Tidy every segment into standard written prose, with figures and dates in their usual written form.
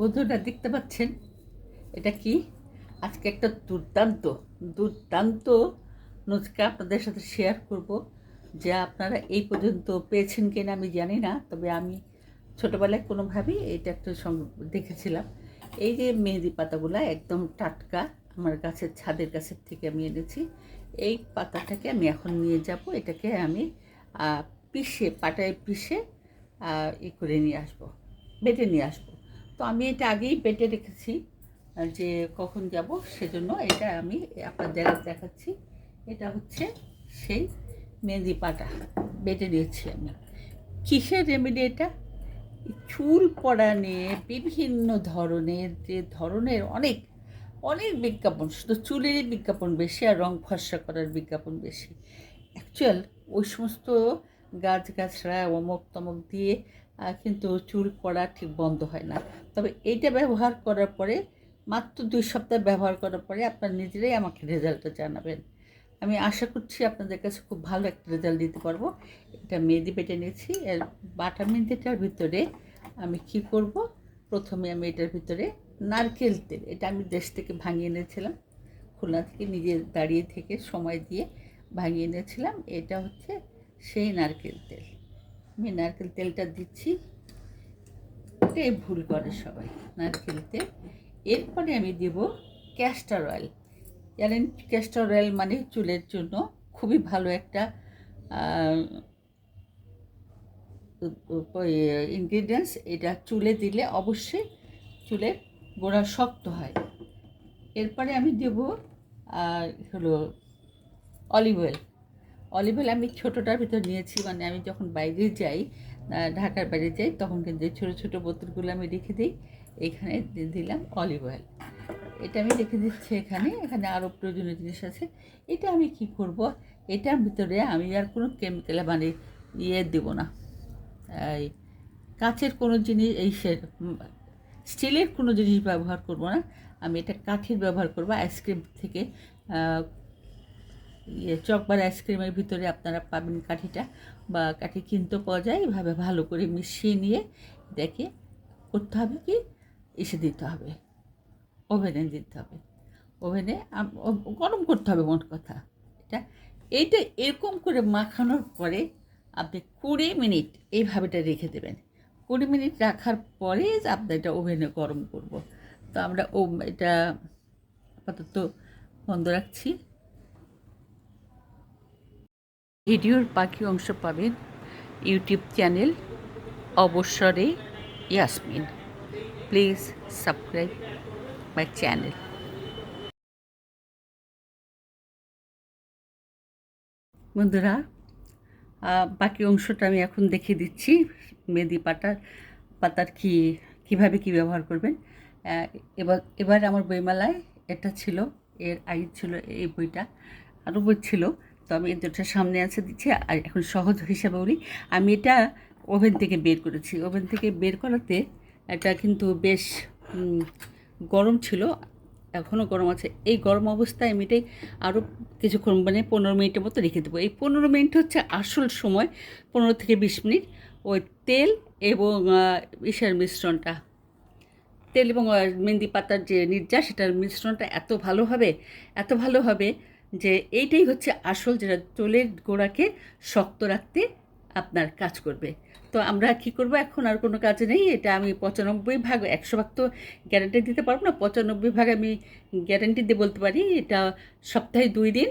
বন্ধুরা দেখতে পাচ্ছেন এটা কি? আজকে একটা দুর্দান্ত দুর্দান্ত নুচকা আপনাদের সাথে শেয়ার করব, যা আপনারা এই পর্যন্ত পেয়েছেন কিনা আমি জানি না, তবে আমি ছোটোবেলায় কোনোভাবেই এটা একটা দেখেছিলাম। এই যে মেহেদি পাতাগুলো একদম টাটকা, আমার গাছের ছাদের কাছের থেকে আমি এনেছি। এই পাতাটাকে আমি এখন নিয়ে যাব, এটাকে আমি পিষে পাটায় পিষে করে নিয়ে আসবো, বেটে নিয়ে আসবো। তো আমি এটা আগেই বেটে রেখেছি যে কখন যাব, সেজন্য এটা আমি আপনাদের দেখাচ্ছি। এটা হচ্ছে সেই মেহেদি পাতা বেটে নিয়েছি আমি। কিসের রেমেডি এটা? চুল পড়া নিয়ে বিভিন্ন ধরনের অনেক অনেক বিজ্ঞাপন, শুধু চুলেরই বিজ্ঞাপন বেশি আর রং ফর্সা করার বিজ্ঞাপন বেশি। অ্যাকচুয়াল ওই সমস্ত গাছগাছড়া অমুক তমক দিয়ে কিন্তু চুল পড়া ঠিক বন্ধ হয় না। তবে এইটা ব্যবহার করার পরে, মাত্র 2 সপ্তাহ ব্যবহার করার পরে আপনার নিজেরাই আমাকে রেজাল্টটা জানাবেন। আমি আশা করছি আপনাদের কাছে খুব ভালো একটা রেজাল্ট দিতে পারবো। এটা মেহেদি বেটে নিয়েছি। এর বাটা মেহেদিটার ভিতরে আমি কি করব, প্রথমে আমি এটার ভিতরে নারকেল তেল, এটা আমি দেশ থেকে ভাঙিয়ে এনেছিলাম, খুলনা থেকে নিজে দাঁড়িয়ে থেকে সময় দিয়ে ভাঙিয়ে এনেছিলাম। এটা হচ্ছে সেই নারকেল তেল। আমি নারকেল তেলটা দিচ্ছি, এটাই ভুল করে সবাই, নারকেল তেল। এরপরে আমি দেব ক্যাস্টর অয়েল। জানেন ক্যাস্টর অয়েল মানে চুলের জন্য খুবই ভালো একটা ইনগ্রিডিয়েন্টস। এটা চুলে দিলে অবশ্যই চুলের গোড়া শক্ত হয়। এরপরে আমি দেব হলো অলিভ অয়েল। অলিভ অয়েল আমি ছোটোটার ভিতর নিয়েছি, মানে আমি যখন বাইরে যাই, ঢাকার বাইরে যাই, তখন কিন্তু ছোটো ছোটো বোতলগুলো আমি রেখে দিই। এখানে দিলাম অলিভ অয়েল, এটা আমি রেখে দিচ্ছি এখানে। এখানে আরও প্রয়োজনীয় জিনিস আছে। এটা আমি কি করব, এটার ভিতরে আমি আর কোনো কেমিক্যাল মানে দেব না, এই কাচের কোনো জিনিস, স্টিলের কোনো জিনিস ব্যবহার করব না। আমি এটা কাঠের ব্যবহার করব। আইসক্রিম থেকে চকবার আইসক্রিমের ভিতরে আপনারা পাবেন কাঠিটা, বা কাঠি কিনতে পাওয়া যায়। এভাবে ভালো করে মিশিয়ে নিয়ে এটাকে করতে হবে কি, দিতে হবে, ওভেনে দিতে হবে। ওভেনে গরম করতে হবে মোট কথা। এইটা এরকম করে মাখানোর পরে আপনি 20 মিনিট এইভাবেটা রেখে দেবেন। 20 মিনিট রাখার পরে আপনি এটা ওভেনে গরম করব। তো আমরা এটা আপাতত বন্ধ রাখছি। ভিডিওর বাকি অংশ পাবেন ইউটিউব চ্যানেল অবসরে Yasmin. Please subscribe my channel. বন্ধুরা, বাকি অংশটা আমি এখন দেখিয়ে দিচ্ছি। মেহেদি পাতার কীভাবে কী ব্যবহার করবেন। এবার আমার বইমেলায় এটা ছিল, এর আগে ছিল এই বইটা, আরও বই ছিল, তো আমি দুটো সামনে আছে দিচ্ছি। আর এখন সহজ হিসাবে বলি, আমি এটা ওভেন থেকে বের করেছি। ওভেন থেকে বের করাতে এটা কিন্তু বেশ গরম ছিল, এখনও গরম আছে। এই গরম অবস্থায় আমি এটাই আরও কিছুক্ষণ, মানে 15 মিনিটের মতো রেখে দেবো। এই 15 মিনিট হচ্ছে আসল সময়। 15 থেকে 20 মিনিট ওই তেল এবং মিশ্রণটা, তেল এবং মেহেদি পাতার যে নির্যাস, সেটার মিশ্রণটা এত ভালো হবে যে এইটাই হচ্ছে আসল, যেটা চুলের গোড়াকে শক্ত রাখতে আপনার কাজ করবে। তো আমরা কি করব এখন, আর কোনো কাজে নেই। এটা আমি 95 ভাগ, 100 ভাগ তো গ্যারান্টি দিতে পারবো না, 95 ভাগ আমি গ্যারান্টি দিয়ে বলতে পারি। এটা সপ্তাহে 2 দিন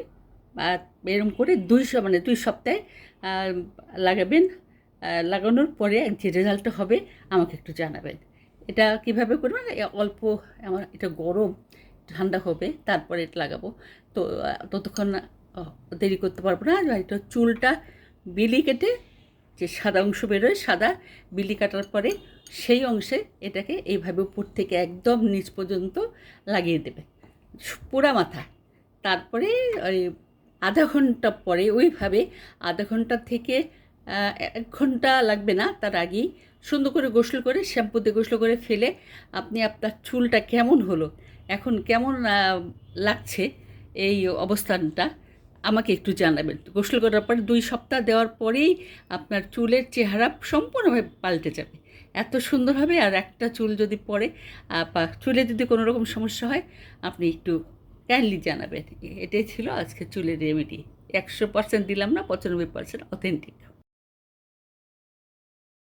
এরকম করে 2 সপ্তাহে লাগাবেন। লাগানোর পরে যে রেজাল্টটা হবে আমাকে একটু জানাবেন। এটা কীভাবে করবেন, অল্প, আমার এটা গরম, ঠান্ডা হবে তারপরে এটা লাগাবো। তো ততক্ষণ দেরি করতে পারবো না। এটা চুলটা বিলি কেটে যে সাদা অংশ বেরোয়, সাদা বিলি কাটার পরে সেই অংশে এটাকে এইভাবে উপর থেকে একদম নিচ পর্যন্ত লাগিয়ে দেবে, পুরা মাথা। তারপরে ওই আধা ঘন্টা পরে ওইভাবে, আধা ঘন্টা থেকে 1 ঘন্টা লাগবে না, তার আগেই সুন্দর করে গোসল করে, শ্যাম্পু দিয়ে গোসল করে ফেলে আপনি আপনার চুলটা কেমন হলো, এখন কেমন লাগছে এই অবস্থানটা, আমাকে একটু জানাবেন। গোসল করার পর 2 সপ্তাহ দেওয়ার পরেই আপনার চুলের চেহারা সম্পূর্ণভাবে পাল্টে যাবে। এত সুন্দর হবে। আর একটা চুল যদি পড়ে বা চুলে যদি কোনো রকম সমস্যা হয়, আপনি একটু কাইন্ডলি জানাবেন। এটাই ছিল আজকে চুলের রেমেডি। 100% দিলাম না, 95% অথেন্টিক।